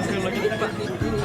Sekali lagi Pak.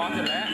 อมอยู่แล้ว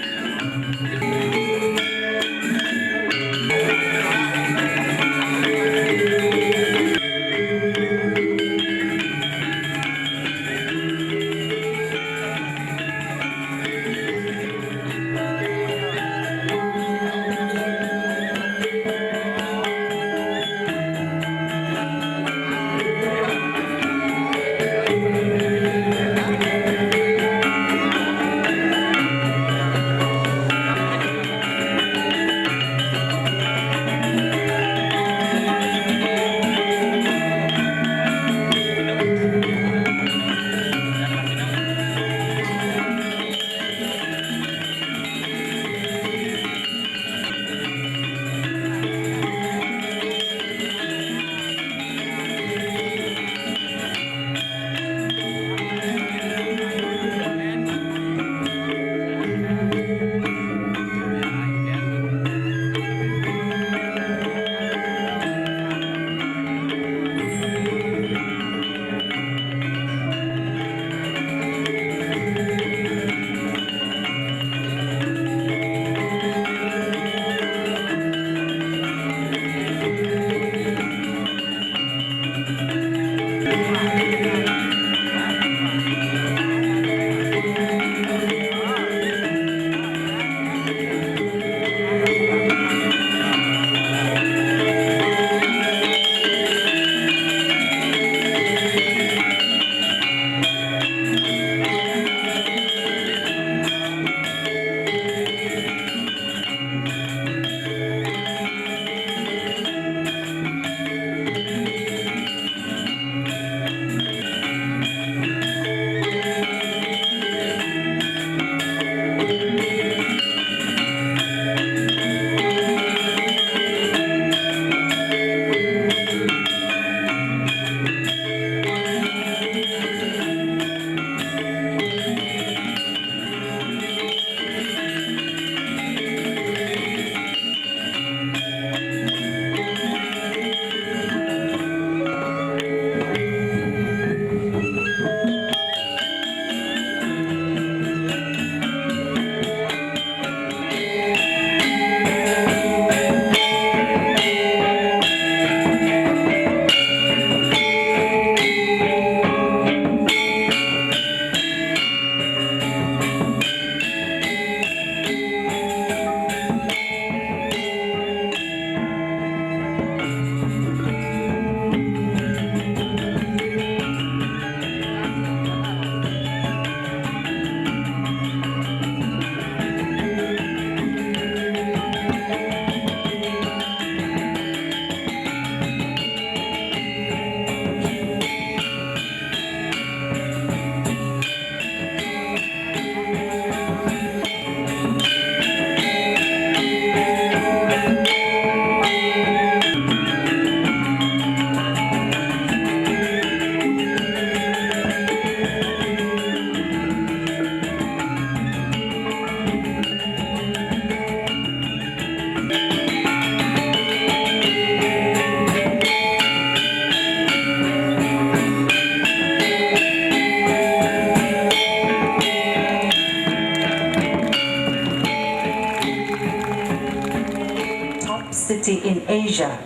City in Asia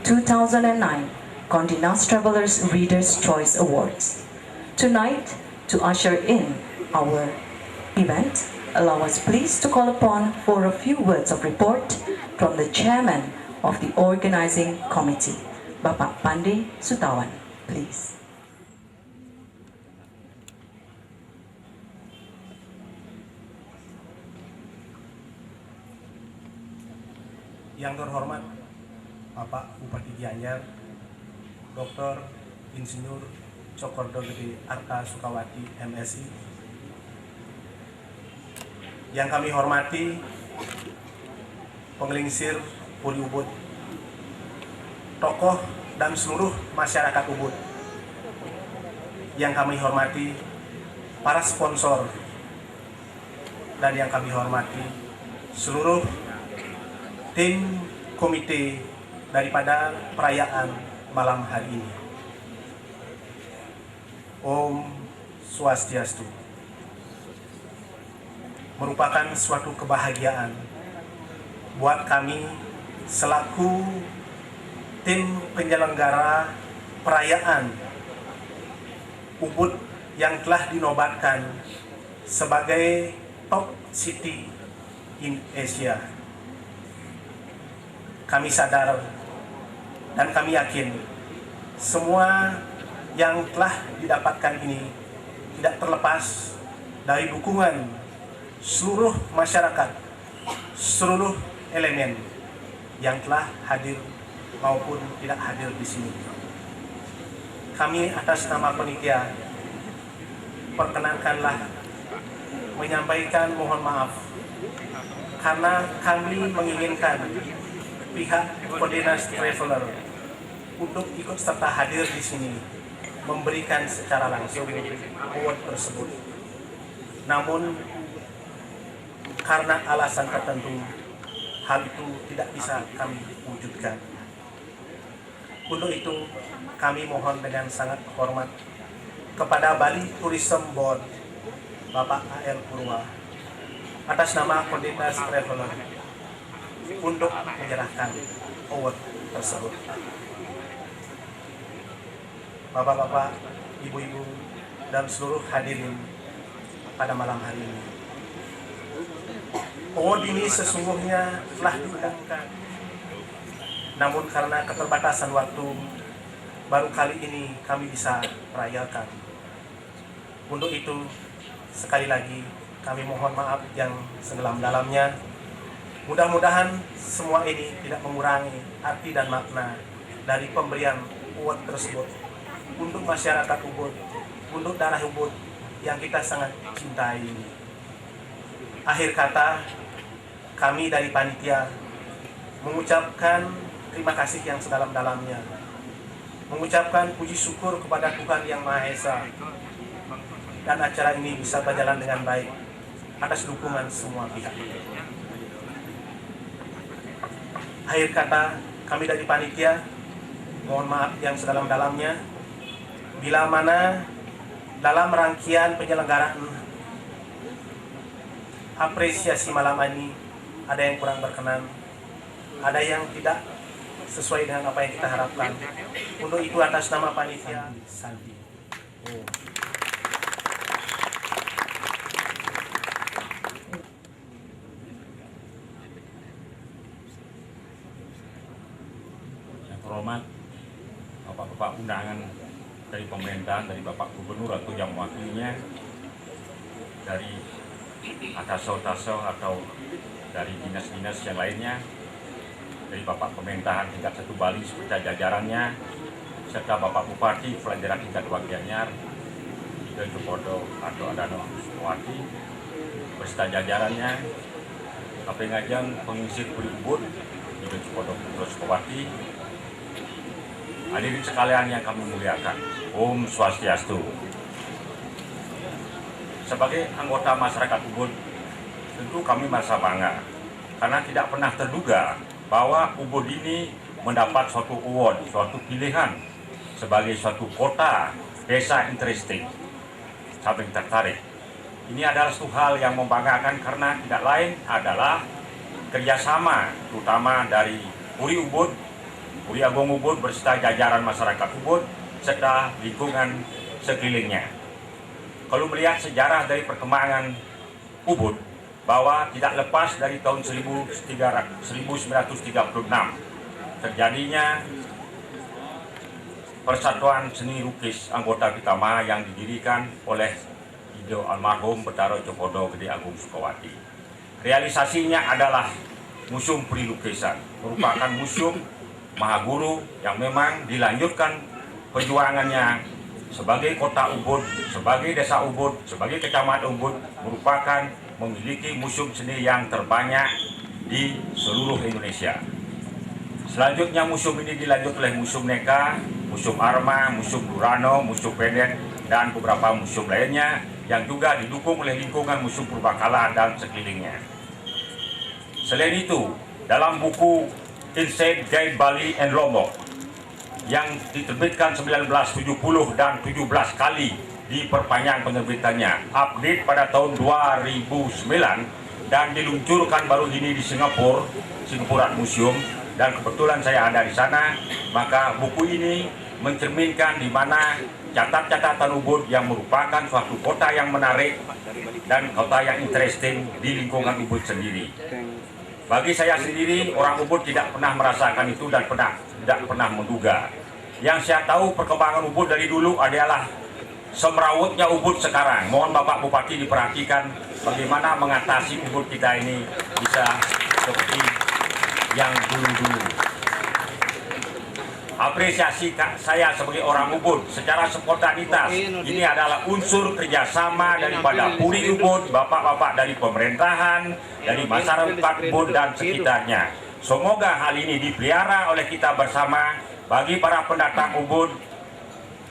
2009 Condé Nast Travelers Reader's Choice Awards. Tonight, to usher in our event, allow us please to call upon for a few words of report from the chairman of the organizing committee, Bapak Pandey Sutawan, please. Yang terhormat Bapak Bupati Gianyar, Dr. Insinyur Cokordo Gede Arta Sukawati MSI. Yang kami hormati Penglingsir Puri Ubud, tokoh dan seluruh masyarakat Ubud. Yang kami hormati para sponsor, dan yang kami hormati seluruh tim komite daripada perayaan malam hari ini. Om Swastiastu. merupakan suatu kebahagiaan buat kami selaku tim penyelenggara perayaan Ubud yang telah dinobatkan sebagai top city in Asia. Kami sadar dan kami yakin semua yang telah didapatkan ini tidak terlepas dari dukungan seluruh masyarakat, seluruh elemen yang telah hadir maupun tidak hadir di sini. Kami atas nama panitia perkenankanlah menyampaikan mohon maaf karena kami menginginkan pihak koordinasi traveler untuk ikut serta hadir di sini memberikan secara langsung award tersebut. Namun karena alasan tertentu hal itu tidak bisa kami wujudkan. Untuk itu kami mohon dengan sangat hormat kepada Bali Tourism Board Bapak A.L. Purwa atas nama komunitas traveler untuk menyerahkan award tersebut. Bapak-bapak, ibu-ibu, dan seluruh hadirin pada malam hari ini, award ini sesungguhnya telah diundangkan, namun karena keterbatasan waktu, baru kali ini kami bisa merayakan. Untuk itu, sekali lagi kami mohon maaf yang sedalam-dalamnya. Mudah-mudahan semua ini tidak mengurangi arti dan makna dari pemberian award tersebut untuk masyarakat Ubud, untuk daerah Ubud yang kita sangat cintai. Akhir kata, kami dari panitia mengucapkan terima kasih yang sedalam-dalamnya, mengucapkan puji syukur kepada Tuhan Yang Maha Esa, dan acara ini bisa berjalan dengan baik atas dukungan semua pihak. Akhir kata, kami dari panitia mohon maaf yang sedalam-dalamnya bila mana dalam rangkaian penyelenggaraan apresiasi malam ini ada yang kurang berkenan, ada yang tidak sesuai dengan apa yang kita harapkan. Untuk itu atas nama panitia Sandi. Yang terhormat Bapak-bapak undangan dari pemerintahan, dari Bapak Gubernur atau yang mewakilinya, dari ataso-taso atau dari dinas-dinas yang lainnya, dari Bapak Pemerintahan tingkat 1 Bali serta jajarannya, serta Bapak Bupati Pelajaran tingkat 2 Gianyar, Ida Jokodo atau Adano Suwati, beserta jajarannya, KP Ngajang Pengisi Puri Ubud, Ida Jokodo Putro Sukawati, hadirin sekalian yang kami muliakan, Om Swastiastu. Sebagai anggota masyarakat Ubud, tentu kami merasa bangga karena tidak pernah terduga bahwa Ubud ini mendapat suatu award, suatu pilihan sebagai suatu kota desa interesting. Sampai tertarik. Ini adalah suatu hal yang membanggakan karena tidak lain adalah kerjasama terutama dari Puri Ubud, Puri Agung Ubud beserta jajaran masyarakat Ubud serta lingkungan sekelilingnya. Kalau melihat sejarah dari perkembangan Ubud, bahwa tidak lepas dari tahun 1936 terjadinya Persatuan Seni Lukis Anggota Pitama yang didirikan oleh Ido almarhum Betaro Jokodo Gede Agung Sukawati. Realisasinya adalah Museum Puri Lukisan, merupakan museum Mahaguru yang memang dilanjutkan perjuangannya sebagai kota Ubud, sebagai desa Ubud, sebagai kecamatan Ubud, merupakan memiliki museum seni yang terbanyak di seluruh Indonesia. Selanjutnya museum ini dilanjut oleh Museum Neka, Museum Arma, Museum Durano, Museum Pendet, dan beberapa museum lainnya yang juga didukung oleh lingkungan Museum Purbakala dan sekelilingnya. Selain itu, dalam buku Inside Guide Bali and Lombok yang diterbitkan 1970 dan 17 kali diperpanjang penerbitannya. Update pada tahun 2009 dan diluncurkan baru ini di Singapura Art Museum, dan kebetulan saya ada di sana. Maka buku ini mencerminkan di mana catatan Ubud yang merupakan suatu kota yang menarik dan kota yang interesting di lingkungan Ubud sendiri. Bagi saya sendiri, orang Ubud tidak pernah merasakan itu dan tidak pernah menduga. Yang saya tahu perkembangan Ubud dari dulu adalah semrawutnya Ubud sekarang. Mohon Bapak Bupati diperhatikan bagaimana mengatasi Ubud kita ini bisa seperti yang dulu-dulu. Apresiasi saya sebagai orang Ubud secara spontanitas, ini adalah unsur kerjasama daripada Puri Ubud, bapak-bapak dari pemerintahan, dari masyarakat Ubud dan sekitarnya. Semoga hal ini dipelihara oleh kita bersama bagi para pendatang Ubud,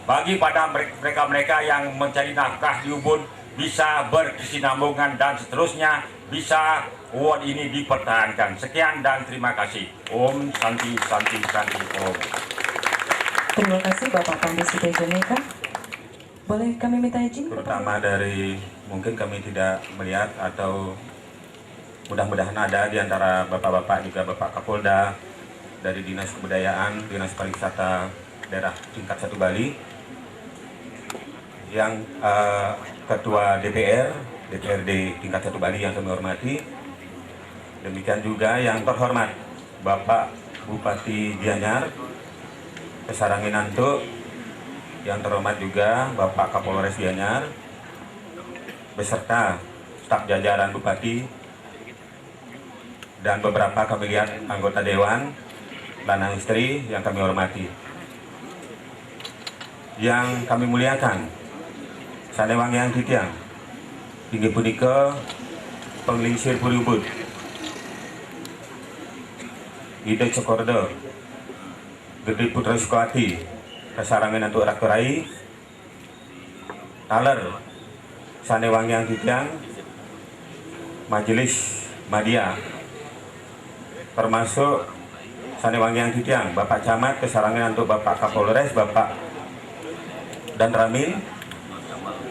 bagi pada mereka-mereka yang mencari nafkah di Ubud bisa berkesinambungan dan seterusnya bisa award ini dipertahankan. Sekian dan terima kasih. Om Santi Santi Santi Om. Terima kasih Bapak Pandu Sitejoneka. Boleh kami minta izin? Terutama dari mungkin kami tidak melihat atau mudah-mudahan ada di antara bapak-bapak juga Bapak Kapolda dari Dinas Kebudayaan, Dinas Pariwisata Daerah tingkat 1 Bali, yang Ketua DPRD tingkat 1 Bali yang kami hormati. Demikian juga yang terhormat Bapak Bupati Gianyar, Kesaranginantuk, yang terhormat juga Bapak Kapolres Gianyar, beserta staf jajaran Bupati, dan beberapa kami lihat anggota Dewan, lanang istri yang kami hormati. Yang kami muliakan, Sanewang yang Titiang, Tinggi Punika, Penglingsir Puri Ubud, Ide Cokordo, Gede Putra Sukawati, Kesaranginantuk Rakerai, Taler, Sanewang yang Titiang, Majelis Madya, termasuk Sanewang yang Titiang, Bapak Camat, Kesaranginantuk Bapak Kapolres, Bapak dan Ramin.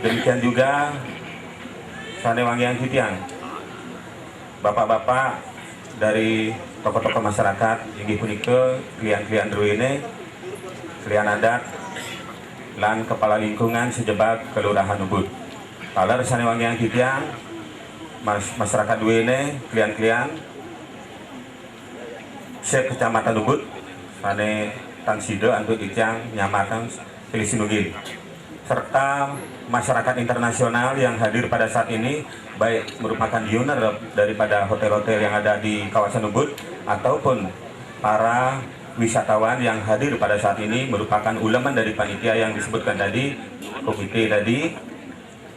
Demikian juga Sanewang yang Titiang, bapak-bapak dari tokoh-tokoh masyarakat inggih punika klien-klien ruwene, klien adat, lan kepala lingkungan sejebak Kelurahan Ubud. Taler Sanewang yang Titiang, masyarakat ruwene, klien-klien Syekh Kecamatan Ubud, Sane Tansido Antuk Icang Nyamatan Kilisinugil, serta masyarakat internasional yang hadir pada saat ini, baik merupakan owner daripada hotel-hotel yang ada di kawasan Ubud ataupun para wisatawan yang hadir pada saat ini merupakan uleman dari panitia yang disebutkan tadi, komite tadi,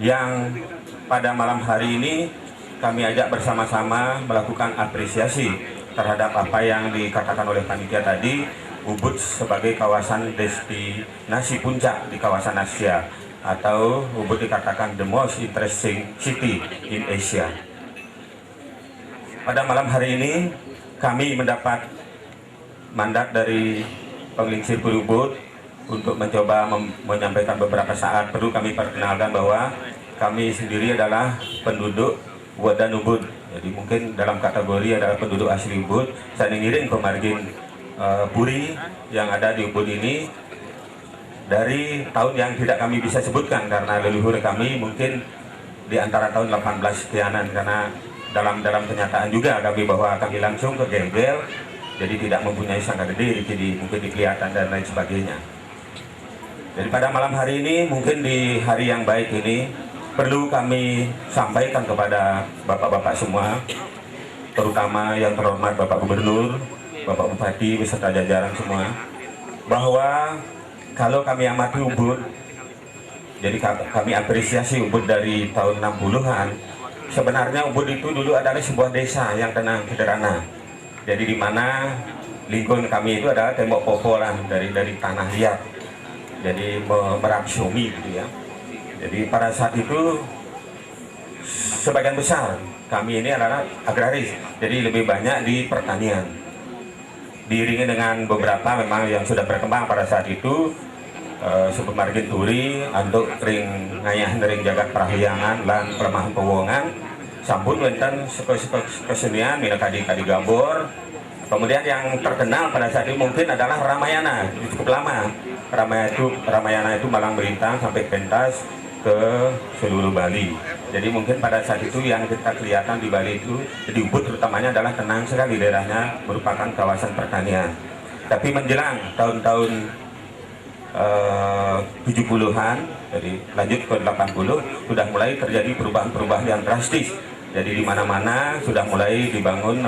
yang pada malam hari ini kami ajak bersama-sama melakukan apresiasi terhadap apa yang dikatakan oleh panitia tadi, Ubud sebagai kawasan destinasi puncak di kawasan Asia, atau Ubud dikatakan the most interesting city in Asia. Pada malam hari ini kami mendapat mandat dari Penglingsir Puri Ubud untuk mencoba menyampaikan beberapa saat. Perlu kami perkenalkan bahwa kami sendiri adalah penduduk Wadan Ubud. Jadi mungkin dalam kategori adalah penduduk asli Ubud. Saya ngiring ke margin Puri yang ada di Ubud ini dari tahun yang tidak kami bisa sebutkan karena leluhur kami mungkin di antara tahun 18 sekianan, karena dalam kenyataan juga kami bahwa kami langsung ke Gembel, jadi tidak mempunyai sangka gede, jadi mungkin di kelihatan dan lain sebagainya. Jadi pada malam hari ini, mungkin di hari yang baik ini, perlu kami sampaikan kepada bapak-bapak semua, terutama yang terhormat Bapak Gubernur, Bapak Bupati beserta jajaran semua, bahwa kalau kami amati Ubud, jadi kami apresiasi Ubud dari tahun 60-an. Sebenarnya Ubud itu dulu adalah sebuah desa yang tenang, sederhana. Jadi di mana lingkungan kami itu adalah tembok popolan dari tanah liat. Jadi merapsiomi gitu ya. Jadi pada saat itu sebagian besar kami ini adalah agraris. Jadi lebih banyak di pertanian. Diiringi dengan beberapa memang yang sudah berkembang pada saat itu, supermarket turi untuk ring ngayah ring jagat perahyangan lan pelemahan pewongan sampun wonten kesenian mina kadi gambor. Kemudian yang terkenal pada saat itu mungkin adalah Ramayana, cukup lama. Ramayana itu malang melintang sampai pentas ke seluruh Bali. Jadi mungkin pada saat itu yang kita kelihatan di Bali itu, di Ubud terutamanya adalah tenang sekali daerahnya, merupakan kawasan pertanian. Tapi menjelang tahun-tahun 70-an, jadi lanjut ke 80, sudah mulai terjadi perubahan-perubahan yang drastis. Jadi di mana-mana sudah mulai dibangun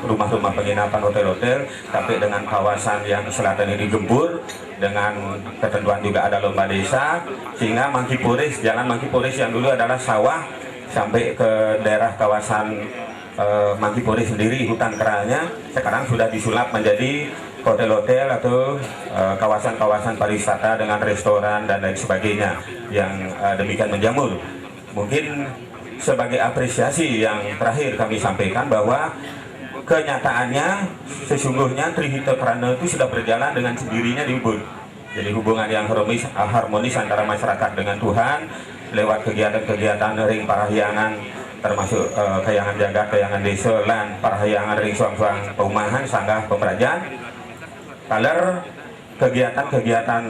rumah-rumah penginapan, hotel-hotel, sampai dengan kawasan yang selatan ini digembur dengan ketentuan juga ada lomba desa, sehingga Mangkipuris, jalan Mangkipuris yang dulu adalah sawah sampai ke daerah kawasan Mangkipuris sendiri, hutan keranya, sekarang sudah disulap menjadi hotel-hotel atau kawasan-kawasan pariwisata dengan restoran dan lain sebagainya yang demikian menjamur. Mungkin sebagai apresiasi yang terakhir kami sampaikan bahwa kenyataannya sesungguhnya Trihita Prana itu sudah berjalan dengan sendirinya di Ubud. Jadi hubungan yang harmonis antara masyarakat dengan Tuhan lewat kegiatan-kegiatan ring parahyangan, termasuk kayangan jagat, kayangan desa, lan parahyangan ring suang-suang perumahan, sanggah pemerajan, kaler kegiatan-kegiatan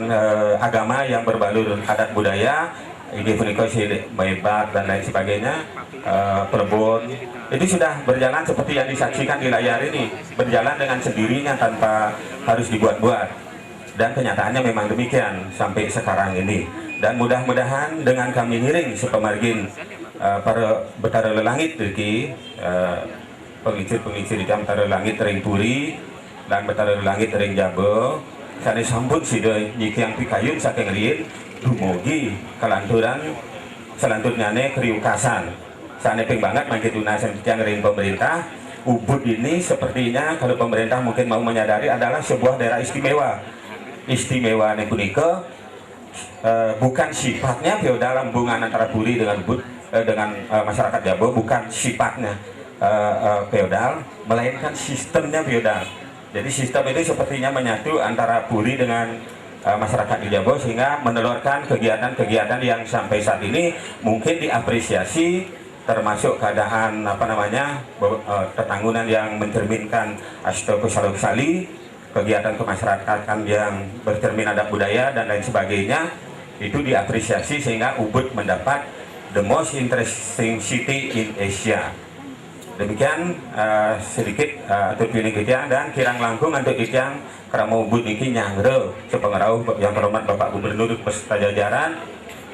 agama yang berbalur adat budaya, ini punika Maibat dan lain sebagainya, Plebon, itu sudah berjalan seperti yang disaksikan di layar ini, berjalan dengan sendirinya tanpa harus dibuat-buat, dan kenyataannya memang demikian sampai sekarang ini. Dan mudah-mudahan dengan kami ngiring sepemargin para Betara Lelangit dari pengicir-pengicir di Betara Lelangit ring Puri dan Betara Lelangit ring Jabo, sana sambut sida nyiki yang pikayun saking riyin dumugi kelanturan selanjutnya keriukasan. Sana ping banget mangkituna yang ring pemerintah Ubud ini sepertinya kalau pemerintah mungkin mau menyadari adalah sebuah daerah istimewa. Istimewa punika bukan sifatnya feodal, hubungan antara Puri dengan Ubud dengan masyarakat Jabo bukan sifatnya feodal, melainkan sistemnya feodal. Jadi sistem itu sepertinya menyatu antara Puri dengan masyarakat di Jabo, sehingga menelurkan kegiatan-kegiatan yang sampai saat ini mungkin diapresiasi, termasuk keadaan tetanggunan yang mencerminkan Astaghfirullahaladzim, kegiatan kemasyarakatan yang bercermin adat budaya dan lain sebagainya, itu diapresiasi sehingga Ubud mendapat the most interesting city in Asia. Demikian sedikit tujuan kita, dan kirang langkung untuk yang kerama Ubud niki nyangre sepengarau yang terhormat Bapak Gubernur beserta jajaran,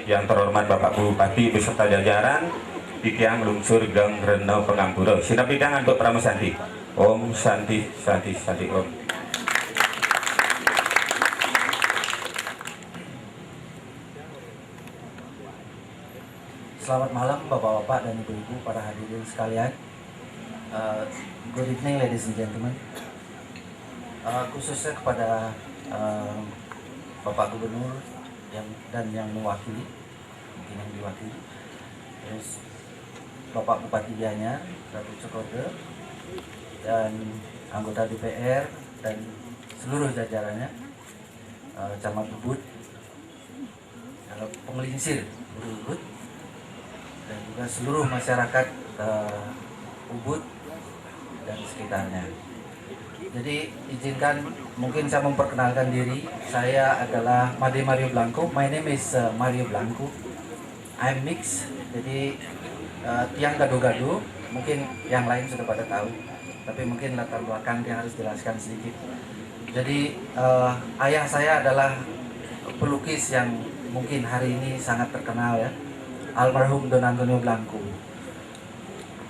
yang terhormat Bapak Bupati beserta jajaran, tiang lungsur gang renau pengampura. Sinap bidang untuk Pramusanti. Om Santi Santi Santi Om. Selamat malam Bapak-Bapak dan Ibu-Ibu para hadirin sekalian. Good evening ladies and gentlemen. Khususnya kepada Bapak Gubernur dan yang mewakili, mungkin yang diwakili, terus Bapak Bupati Gianyar, Ratu Cokorda, dan anggota DPR dan seluruh jajarannya, Camat Ubud, Pengelinsir Ubud, dan juga seluruh masyarakat Ubud dan sekitarnya. Jadi izinkan mungkin saya memperkenalkan diri. Saya adalah Made Mario Blanco. My name is Mario Blanco. I'm mix. Jadi tiang gado-gado. Mungkin yang lain sudah pada tahu. Tapi mungkin latar belakang yang harus jelaskan sedikit. Jadi ayah saya adalah pelukis yang mungkin hari ini sangat terkenal ya. Almarhum Don Antonio Blanco.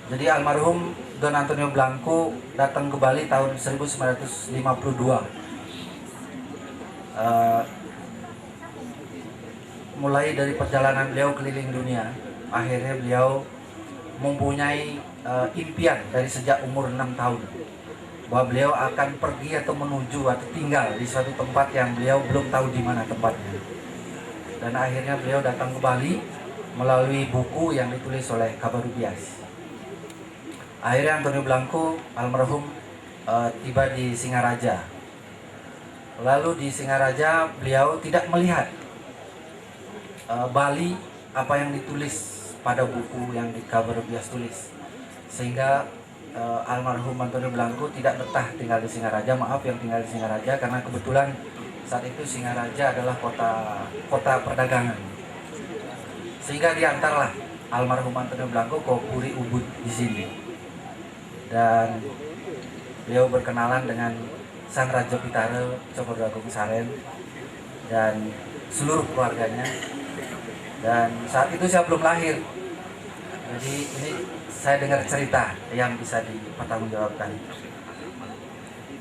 Jadi almarhum Don Antonio Blanco datang ke Bali tahun 1952. Mulai dari perjalanan beliau keliling dunia, akhirnya beliau mempunyai impian dari sejak umur 6 tahun bahwa beliau akan pergi atau menuju atau tinggal di suatu tempat yang beliau belum tahu di mana tempatnya. Dan akhirnya beliau datang ke Bali melalui buku yang ditulis oleh Kabarubias. Akhirnya Antonio Blanco almarhum tiba di Singaraja. Lalu di Singaraja beliau tidak melihat Bali apa yang ditulis pada buku yang di cover bias tulis, sehingga almarhum Antonio Blanco tidak betah tinggal di Singaraja, maaf yang tinggal di Singaraja, karena kebetulan saat itu Singaraja adalah kota perdagangan, sehingga diantarlah almarhum Antonio Blanco ke Puri Ubud di sini, dan beliau berkenalan dengan Sang Raja Pitara Cokordo Agung Saren dan seluruh keluarganya. Dan saat itu saya belum lahir, jadi ini saya dengar cerita yang bisa dipertanggungjawabkan.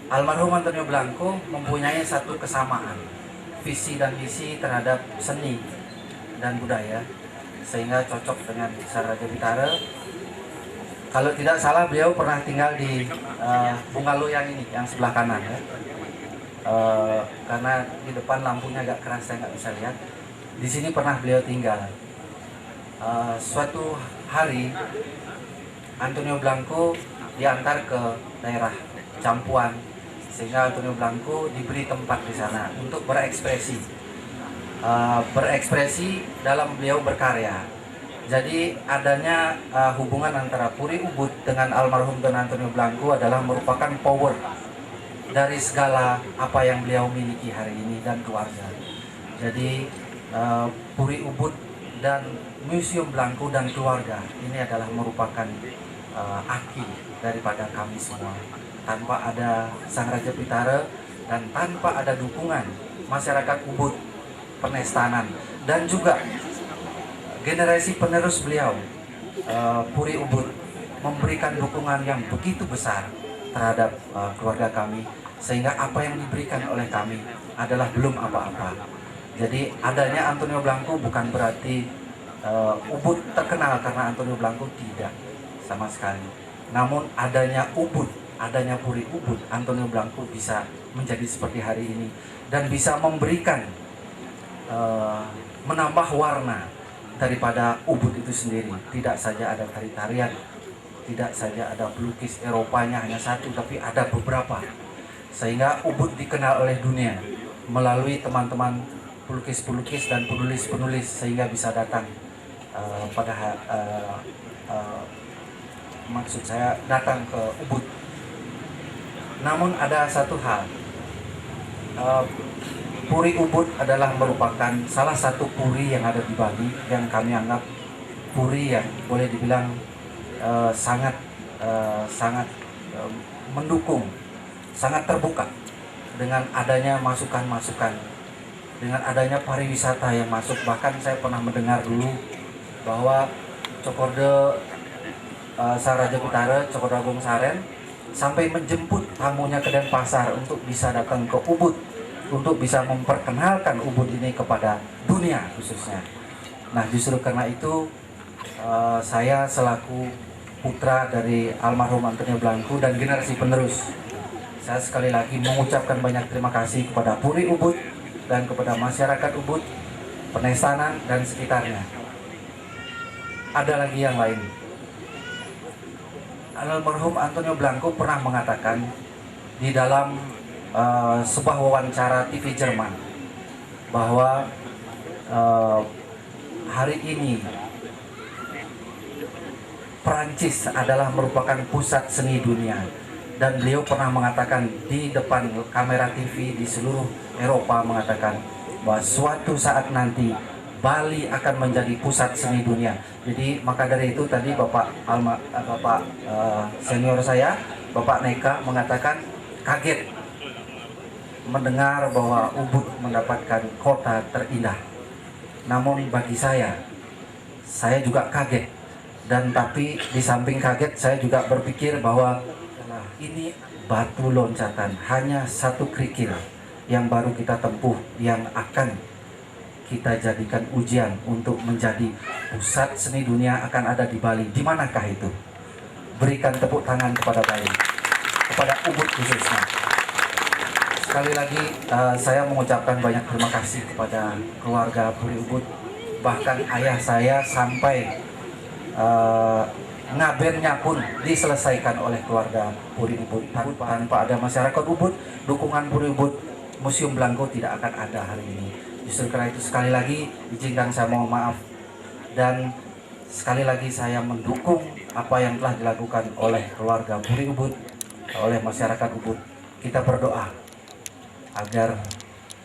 Almarhum Antonio Blanco mempunyai satu kesamaan, visi dan misi terhadap seni dan budaya, sehingga cocok dengan Sang Raja Pitara. Kalau tidak salah beliau pernah tinggal di bungalow yang ini, yang sebelah kanan ya. Karena di depan lampunya agak keras, saya nggak bisa lihat. Di sini pernah beliau tinggal. Suatu hari Antonio Blanco diantar ke daerah Campuan, sehingga Antonio Blanco diberi tempat di sana untuk berekspresi, dalam beliau berkarya. Jadi adanya hubungan antara Puri Ubud dengan almarhum Don Antonio Blanco adalah merupakan power dari segala apa yang beliau miliki hari ini dan keluarga. Jadi Puri Ubud dan Museum Blanco dan keluarga ini adalah merupakan aki daripada kami semua. Tanpa ada Sang Raja Pitara dan tanpa ada dukungan masyarakat Ubud, Penestanan, dan juga generasi penerus beliau, Puri Ubud memberikan dukungan yang begitu besar terhadap keluarga kami, sehingga apa yang diberikan oleh kami adalah belum apa-apa. Jadi adanya Antonio Blanco bukan berarti Ubud terkenal karena Antonio Blanco, tidak sama sekali. Namun adanya Ubud, adanya Puri Ubud, Antonio Blanco bisa menjadi seperti hari ini dan bisa memberikan menambah warna daripada Ubud itu sendiri. Tidak saja ada tari-tarian, tidak saja ada pelukis Eropanya hanya satu, tapi ada beberapa, sehingga Ubud dikenal oleh dunia melalui teman-teman pelukis-pelukis dan penulis-penulis, sehingga bisa datang maksud saya datang ke Ubud. Namun ada satu hal, Puri Ubud adalah merupakan salah satu puri yang ada di Bali yang kami anggap puri yang boleh dibilang sangat mendukung, sangat terbuka dengan adanya masukan-masukan, dengan adanya pariwisata yang masuk. Bahkan saya pernah mendengar dulu bahwa Cokordo Sang Raja Pitara Cokordo Agung Saren sampai menjemput tamunya ke Denpasar untuk bisa datang ke Ubud, untuk bisa memperkenalkan Ubud ini kepada dunia khususnya. Nah, justru karena itu saya selaku putra dari almarhum Antonio Blanco dan generasi penerus, saya sekali lagi mengucapkan banyak terima kasih kepada Puri Ubud dan kepada masyarakat Ubud, Penestanan dan sekitarnya. Ada lagi yang lain. Almarhum Antonio Blanco pernah mengatakan di dalam sebuah wawancara TV Jerman bahwa hari ini Perancis adalah merupakan pusat seni dunia, dan beliau pernah mengatakan di depan kamera TV di seluruh Eropa, mengatakan bahwa suatu saat nanti Bali akan menjadi pusat seni dunia. Jadi maka dari itu tadi Bapak senior saya, Bapak Neka, mengatakan kaget mendengar bahwa Ubud mendapatkan kota terindah. Namun bagi saya juga kaget, dan tapi di samping kaget saya juga berpikir bahwa ini batu loncatan, hanya satu kerikil yang baru kita tempuh, yang akan kita jadikan ujian untuk menjadi pusat seni dunia akan ada di Bali. Di manakah itu? Berikan tepuk tangan kepada Bali, kepada Ubud khususnya. Sekali lagi saya mengucapkan banyak terima kasih kepada keluarga Puri Ubud. Bahkan ayah saya sampai ngabennya pun diselesaikan oleh keluarga Puri Ubud. Tanpa ada masyarakat Ubud, dukungan Puri Ubud, Museum Blanco tidak akan ada hari ini. Justru karena itu sekali lagi izinkan saya mohon maaf, dan sekali lagi saya mendukung apa yang telah dilakukan oleh keluarga Puri Ubud, oleh masyarakat Ubud. Kita berdoa agar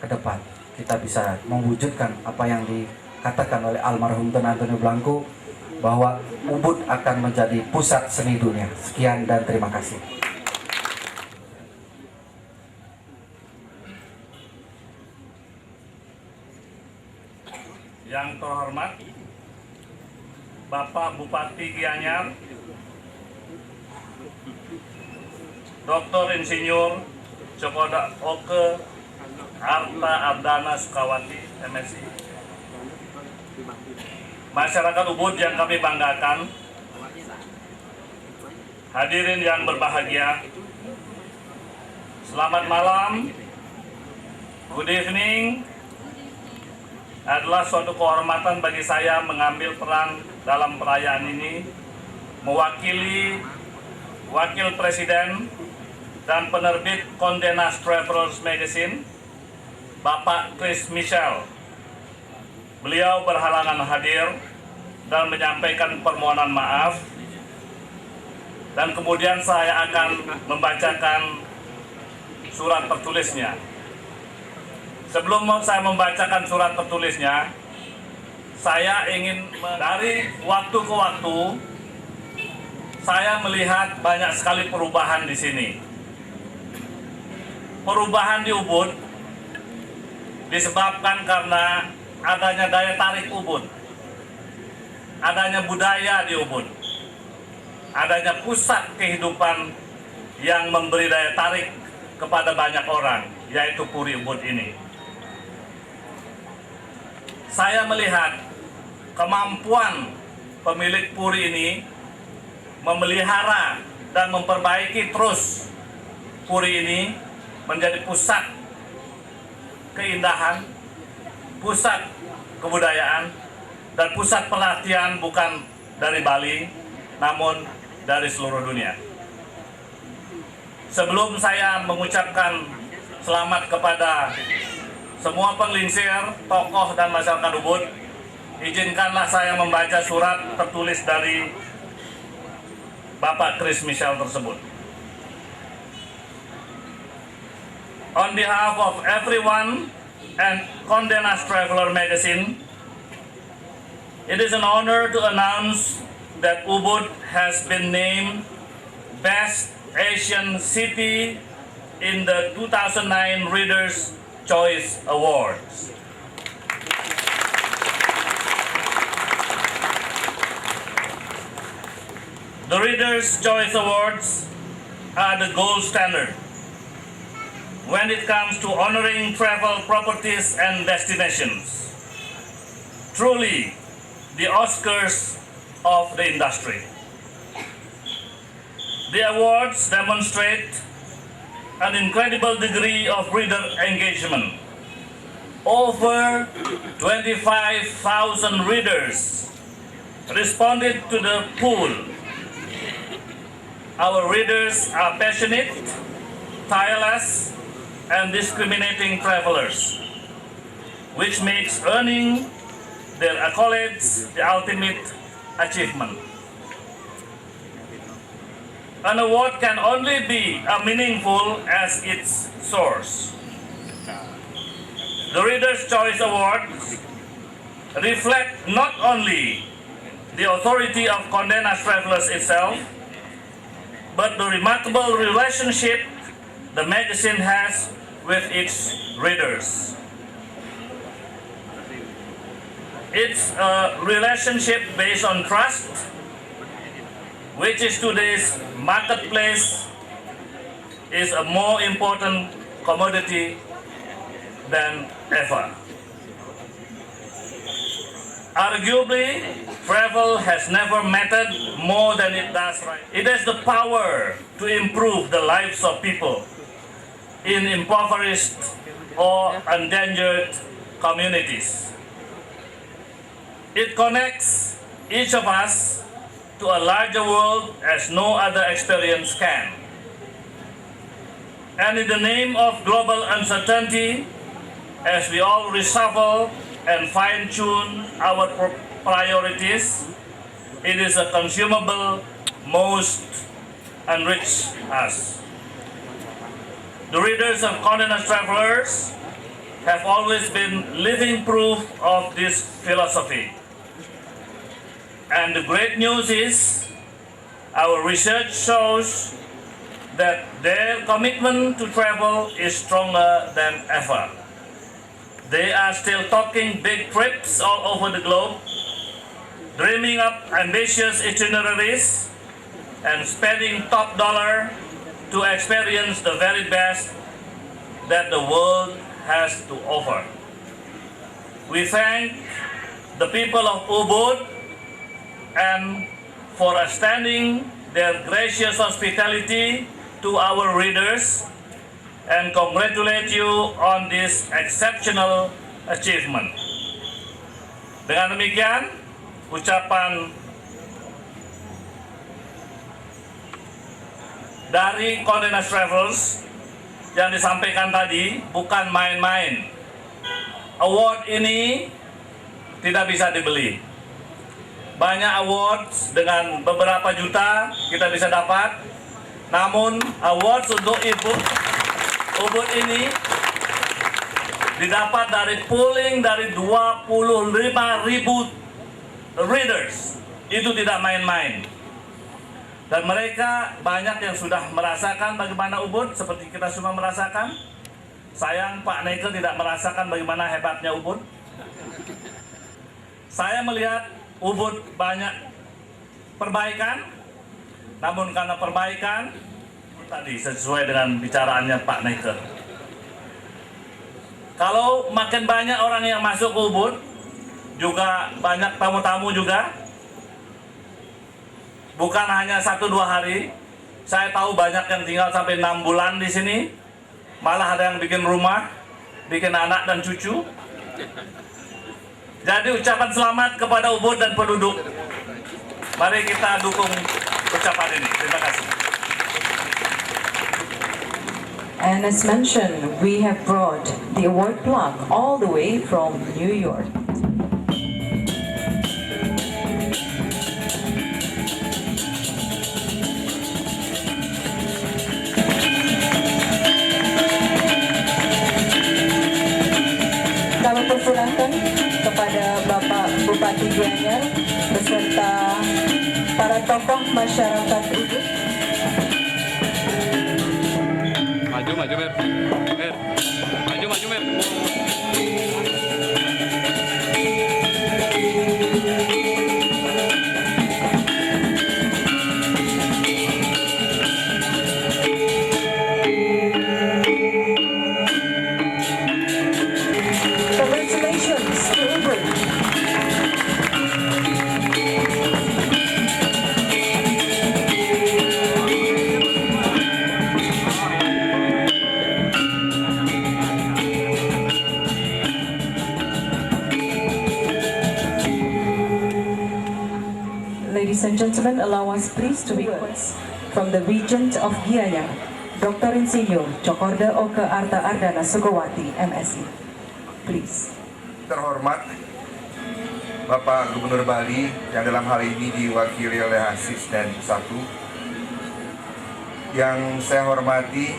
ke depan kita bisa mewujudkan apa yang dikatakan oleh almarhum Don Antonio Blanco, bahwa Ubud akan menjadi pusat seni dunia. Sekian dan terima kasih. Yang terhormat Bapak Bupati Gianyar, Dr. Insinyur Cokoda Oke Arta Ardana Sukawati, MSI, masyarakat Ubud yang kami banggakan, hadirin yang berbahagia, selamat malam, good evening. Adalah suatu kehormatan bagi saya mengambil peran dalam perayaan ini, mewakili Wakil Presiden dan penerbit Condé Nast Travelers Magazine, Bapak Chris Michel. Beliau berhalangan hadir dan menyampaikan permohonan maaf, dan kemudian saya akan membacakan surat tertulisnya. Sebelum saya membacakan surat tertulisnya, saya ingin dari waktu ke waktu saya melihat banyak sekali perubahan di sini. Perubahan di Ubud disebabkan karena adanya daya tarik Ubud, adanya budaya di Ubud, adanya pusat kehidupan yang memberi daya tarik kepada banyak orang, yaitu Puri Ubud ini. Saya melihat kemampuan pemilik Puri ini memelihara dan memperbaiki terus Puri ini menjadi pusat keindahan, pusat kebudayaan, dan pusat pelatihan bukan dari Bali, namun dari seluruh dunia. Sebelum saya mengucapkan selamat kepada semua penglingsir, tokoh, dan masyarakat Ubud, izinkanlah saya membaca surat tertulis dari Bapak Chris Michel tersebut. On behalf of everyone and Condé Nast Traveler Magazine, it is an honor to announce that Ubud has been named Best Asian City in the 2009 Reader's Choice Awards. The Reader's Choice Awards are the gold standard when it comes to honoring travel properties and destinations. Truly, the Oscars of the industry. The awards demonstrate an incredible degree of reader engagement. Over 25,000 readers responded to the poll. Our readers are passionate, tireless, and discriminating travelers, which makes earning their accolades the ultimate achievement. An award can only be meaningful as its source. The Reader's Choice Awards reflect not only the authority of Condé Nast Travelers itself, but the remarkable relationship the magazine has with its readers. It's a relationship based on trust, which is today's marketplace is a more important commodity than ever. Arguably, travel has never mattered more than it does right now. It has the power to improve the lives of people in impoverished or endangered communities. It connects each of us to a larger world as no other experience can. And in the name of global uncertainty, as we all reshuffle and fine-tune our priorities, it is a consumable most enrich us. The readers of Condé Nast Travelers have always been living proof of this philosophy. And the great news is, our research shows that their commitment to travel is stronger than ever. They are still talking big trips all over the globe, dreaming up ambitious itineraries, and spending top dollar to experience the very best that the world has to offer. We thank the people of Ubud and for extending their gracious hospitality to our readers and congratulate you on this exceptional achievement. Dengan demikian, ucapan dari Condé Nast Travels yang disampaikan tadi bukan main-main. Award ini tidak bisa dibeli. Banyak awards dengan beberapa juta kita bisa dapat. Namun awards untuk Ubud ini didapat dari pooling dari 25.000 readers. Itu tidak main-main. Dan mereka banyak yang sudah merasakan bagaimana Ubud seperti kita semua merasakan. Sayang Pak Neke tidak merasakan bagaimana hebatnya Ubud. Saya melihat Ubud banyak perbaikan, namun karena perbaikan tadi sesuai dengan bicaraannya Pak Neke. Kalau makin banyak orang yang masuk ke Ubud, juga banyak tamu-tamu juga. Bukan hanya 1-2 hari. Saya tahu banyak yang tinggal sampai 6 bulan di sini. Malah ada yang bikin rumah, bikin anak dan cucu. Jadi ucapan selamat kepada Ubud dan penduduk. Mari kita dukung ucapan ini. Terima kasih. And as mentioned, we have brought the award plaque all the way from New York. Kami persilahkan kepada Bapak Bupati Gianyar beserta para tokoh masyarakat Ubud. Maju, Mer. Maju, Mer. Congratulations to Ubud. Ladies and gentlemen, allow us please to request from the Regent of Gianyar, Dr. Insinyur Cokorda Oke Arta Ardana Sukowati, MSI. Please. Terhormat Bapak Gubernur Bali yang dalam hal ini diwakili oleh Asisten 1, yang saya hormati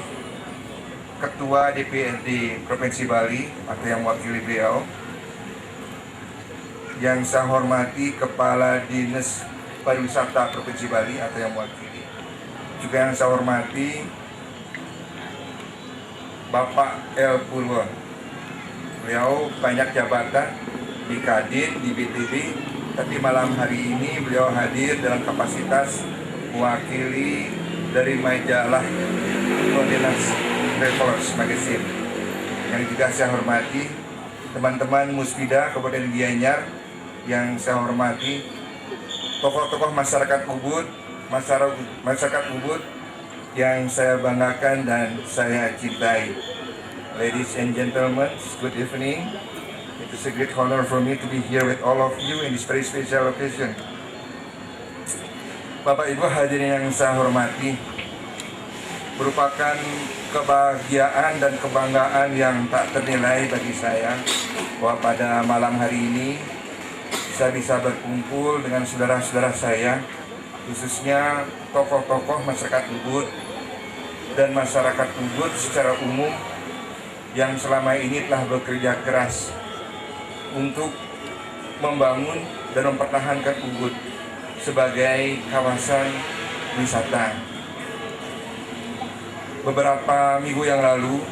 Ketua DPRD Provinsi Bali atau yang mewakili beliau, yang saya hormati Kepala Dinas Pariwisata Provinsi Bali atau yang mewakili, juga yang saya hormati Bapak El Purwo. Beliau banyak jabatan di Kadin, di BTB, tapi malam hari ini beliau hadir dalam kapasitas mewakili dari majalah Condé Nast Travelers Magazine. Yang juga saya hormati teman-teman Musbida Kabupaten Gianyar, yang saya hormati tokoh-tokoh masyarakat Ubud, masyarakat Ubud yang saya banggakan dan saya cintai. Ladies and gentlemen, good evening. It is a great honor for me to be here with all of you in this very special occasion. Bapak Ibu hadirin yang saya hormati, merupakan kebahagiaan dan kebanggaan yang tak ternilai bagi saya bahwa pada malam hari ini saya bisa berkumpul dengan saudara-saudara saya, khususnya tokoh-tokoh masyarakat Ubud dan masyarakat Ubud secara umum yang selama ini telah bekerja keras untuk membangun dan mempertahankan Ubud sebagai kawasan wisata. Beberapa minggu yang lalu,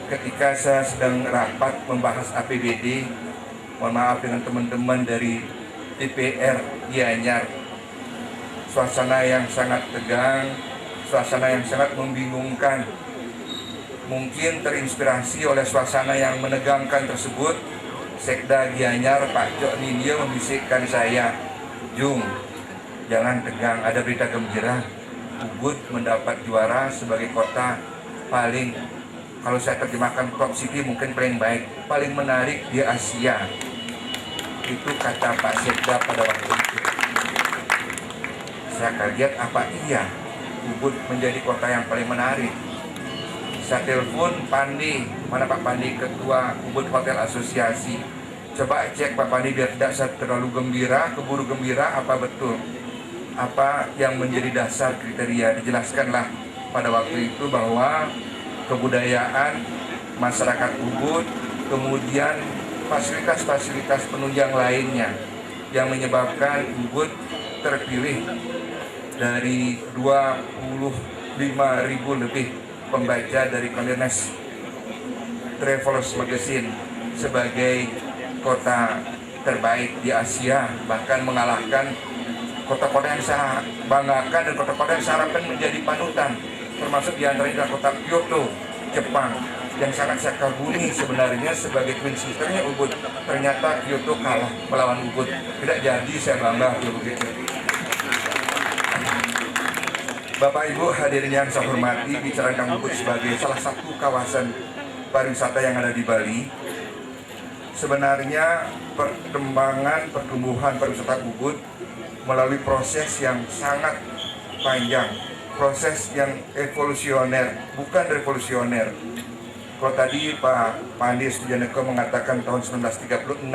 ketika saya sedang rapat membahas APBD, mohon maaf dengan teman-teman dari DPR Gianyar, suasana yang sangat tegang, suasana yang sangat membingungkan. Mungkin terinspirasi oleh suasana yang menegangkan tersebut, Sekda Gianyar Pak Jok Nindyo membisikkan saya, "Jung, jangan tegang, ada berita gembira. Ubud mendapat juara sebagai kota paling, kalau saya terjemahkan top city mungkin paling baik, paling menarik di Asia." Itu kata Pak Sekda pada waktu itu. Saya kaget, apa iya Ubud menjadi kota yang paling menarik? Saya telepon Pandi, mana Pak Pandi, Ketua Ubud Hotel Asosiasi. Coba cek Pak Pandi biar tidak saya terlalu gembira, keburu gembira, apa betul? Apa yang menjadi dasar kriteria? Dijelaskanlah pada waktu itu bahwa kebudayaan masyarakat Ubud, kemudian fasilitas-fasilitas penunjang lainnya yang menyebabkan Ubud terpilih dari 25.000 lebih pembaca dari Condé Nast Travelers Magazine sebagai kota terbaik di Asia, bahkan mengalahkan kota-kota yang saya banggakan dan kota-kota yang saya harapkan menjadi panutan, termasuk diantaranya kota Kyoto, Jepang, yang sangat saya kagumi sebenarnya sebagai twin sisternya Ubud. Ternyata Kyoto kalah melawan Ubud. Tidak jadi saya bangga begitu. Bapak Ibu hadirin yang saya hormati, bicara tentang Ubud sebagai salah satu kawasan pariwisata yang ada di Bali. Sebenarnya perkembangan pertumbuhan pariwisata Ubud melalui proses yang sangat panjang, proses yang evolusioner, bukan revolusioner. Kalau tadi Pak Pandi Sujaneko mengatakan tahun 1936,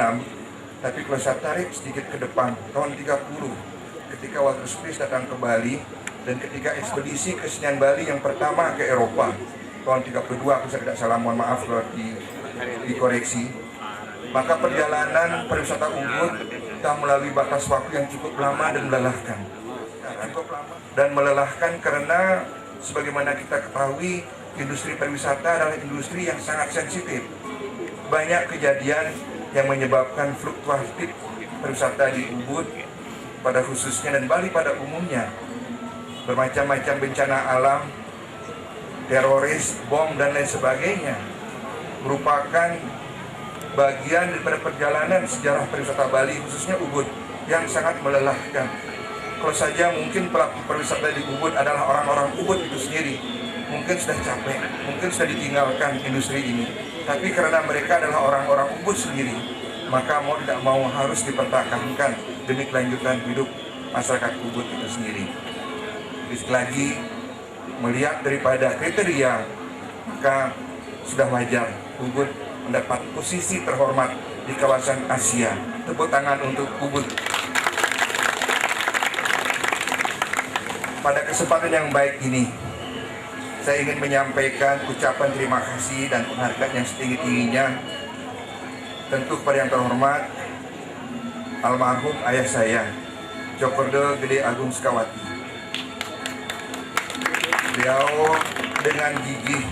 tapi kalau saya tarik sedikit ke depan, tahun 30, ketika Walter Spies datang ke Bali, dan ketika ekspedisi kesenian Bali yang pertama ke Eropa, tahun 32, aku saya tidak salah, mohon maaf kalau dikoreksi, maka perjalanan pariwisata Ubud telah melalui batas waktu yang cukup lama dan melelahkan. Dan melelahkan karena sebagaimana kita ketahui, industri pariwisata adalah industri yang sangat sensitif. Banyak kejadian yang menyebabkan fluktuatif pariwisata di Ubud pada khususnya dan Bali pada umumnya. Bermacam-macam bencana alam, teroris, bom, dan lain sebagainya merupakan bagian daripada perjalanan sejarah pariwisata Bali, khususnya Ubud, yang sangat melelahkan. Kalau saja mungkin pelaku pariwisata di Ubud adalah orang-orang Ubud itu sendiri, mungkin sudah capek, mungkin sudah ditinggalkan industri ini. Tapi karena mereka adalah orang-orang Ubud sendiri, maka mau tidak mau harus dipertahankan demi kelanjutan hidup masyarakat Ubud itu sendiri. Sekali lagi, melihat daripada kriteria, maka sudah wajar Ubud mendapat posisi terhormat di kawasan Asia. Tepuk tangan untuk Ubud. Pada kesempatan yang baik ini, saya ingin menyampaikan ucapan terima kasih dan penghargaan yang setinggi-tingginya tentu kepada yang terhormat almarhum ayah saya, Cokordo Gede Agung Sukawati. Beliau dengan gigih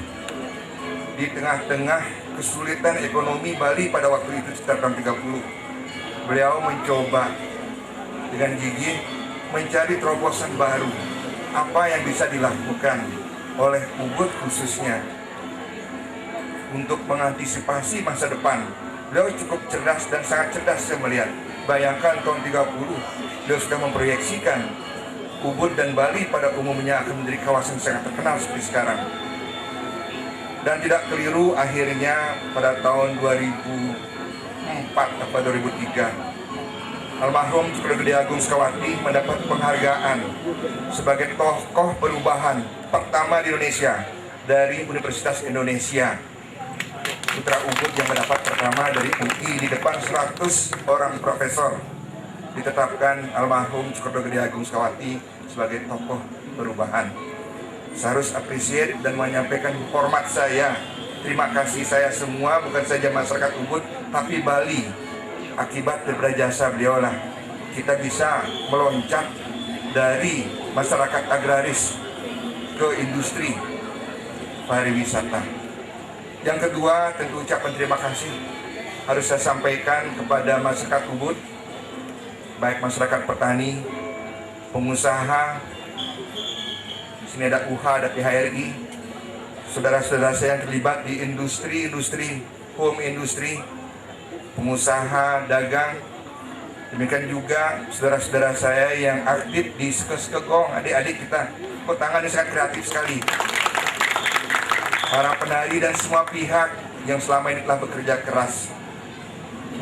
di tengah-tengah kesulitan ekonomi Bali pada waktu itu sekitar tahun 30, beliau mencoba dengan gigih mencari terobosan baru, apa yang bisa dilakukan oleh Ubud khususnya untuk mengantisipasi masa depan. Beliau cukup cerdas dan sangat cerdas saya melihat. Bayangkan tahun 30 beliau sudah memproyeksikan Ubud dan Bali pada umumnya akan menjadi kawasan sangat terkenal seperti sekarang. Dan tidak keliru, akhirnya pada tahun 2004 atau 2003 almarhum Cokordo Gede Agung Sukawati mendapat penghargaan sebagai tokoh perubahan pertama di Indonesia dari Universitas Indonesia. Putra Ubud yang mendapat pertama dari UI di depan 100 orang profesor. Ditetapkan almarhum Cokordo Gede Agung Sukawati sebagai tokoh perubahan. Saya harus appreciate dan menyampaikan hormat saya, terima kasih saya semua, bukan saja masyarakat Ubud, tapi Bali. Akibat daripada jasa beliau lah kita bisa meloncat dari masyarakat agraris ke industri pariwisata. Yang kedua, tentu ucapan terima kasih harus saya sampaikan kepada masyarakat Ubud, baik masyarakat petani, pengusaha, di sini ada UHA, ada PHRI, saudara-saudara saya yang terlibat di industri, home industri, pengusaha, dagang. Demikian juga saudara-saudara saya yang aktif di Skeskegong, adik-adik kita, kok tangannya sangat kreatif sekali. Para penari dan semua pihak yang selama ini telah bekerja keras.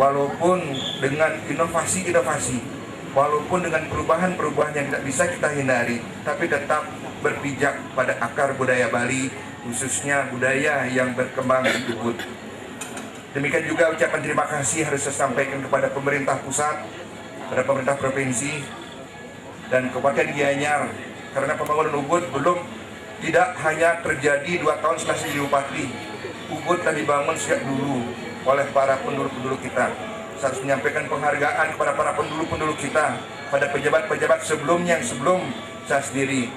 Walaupun dengan inovasi-inovasi, walaupun dengan perubahan-perubahan yang tidak bisa kita hindari, tapi tetap berpijak pada akar budaya Bali, khususnya budaya yang berkembang di Ubud. Demikian juga ucapan terima kasih harus saya sampaikan kepada pemerintah pusat, pada pemerintah provinsi, dan Kabupaten Gianyar, karena pembangunan Ubud tidak hanya terjadi 2 tahun setelah saya jadi bupati. Ubud telah dibangun sejak dulu oleh para penduduk-penduduk kita. Saya harus menyampaikan penghargaan kepada para penduduk-penduduk kita, pada pejabat-pejabat sebelumnya yang sebelum saya sendiri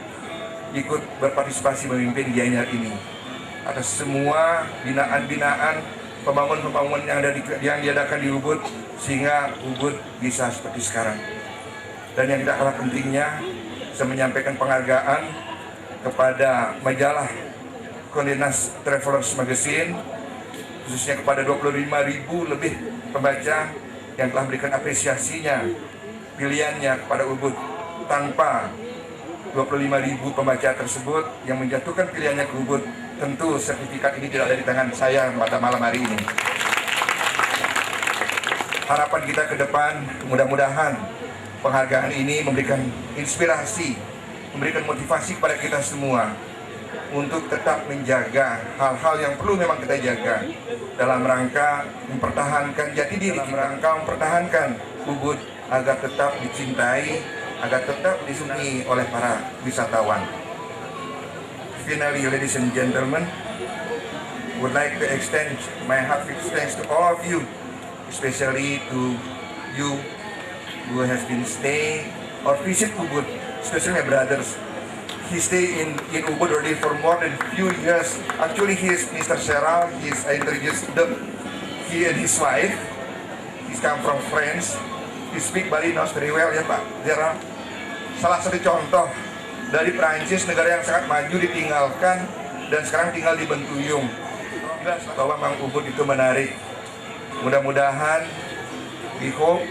ikut berpartisipasi memimpin Gianyar ini. Atas semua binaan-binaan, pembangunan yang diadakan di Ubud, sehingga Ubud bisa seperti sekarang. Dan yang tidak kalah pentingnya, saya menyampaikan penghargaan kepada majalah Kondinas Travelers Magazine, khususnya kepada 25.000 lebih pembaca yang telah memberikan apresiasinya, pilihannya kepada Ubud. Tanpa 25.000 pembaca tersebut yang menjatuhkan pilihannya ke Ubud, tentu sertifikat ini tidak ada di tangan saya pada malam hari ini. Harapan kita ke depan, mudah-mudahan penghargaan ini memberikan inspirasi, memberikan motivasi kepada kita semua untuk tetap menjaga hal-hal yang perlu memang kita jaga dalam rangka mempertahankan jati diri, dalam rangka mempertahankan Ubud agar tetap dicintai, agar tetap disenangi oleh para wisatawan. Finally, ladies and gentlemen, would like to extend my heartfelt thanks to all of you, especially to you who has been staying or visit Ubud, especially my brothers. He stayed in Ubud already for more than few years. Actually, he is Mr. Sheral. I introduced them. He and his wife. He's come from France. He speak Bali knows very well, ya Pak Sheral. Salah satu contoh dari Prancis, negara yang sangat maju ditinggalkan dan sekarang tinggal di Bentuyung. Jelas bahwa Mang Ubud itu menarik. Mudah-mudahan, we hope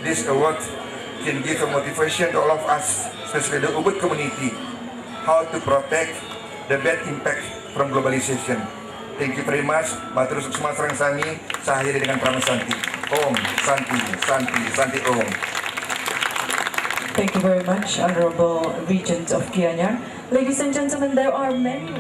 this award can give a motivation to all of us, especially the Ubud community, how to protect the bad impact from globalization. Thank you very much. Matur sukses sareng sami. Saya akhiri dengan pranasanti. Om Santi, Santi, Santi Om. Thank you very much, Honorable Regent of Gianyar. Ladies and gentlemen, there are many.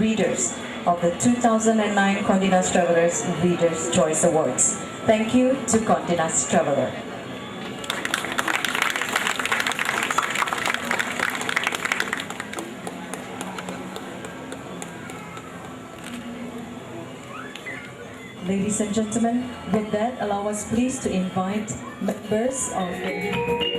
readers of the 2009 Condé Nast Travelers Readers' Choice Awards. Thank you to Condé Nast Traveler. Ladies and gentlemen, with that, allow us please to invite members of the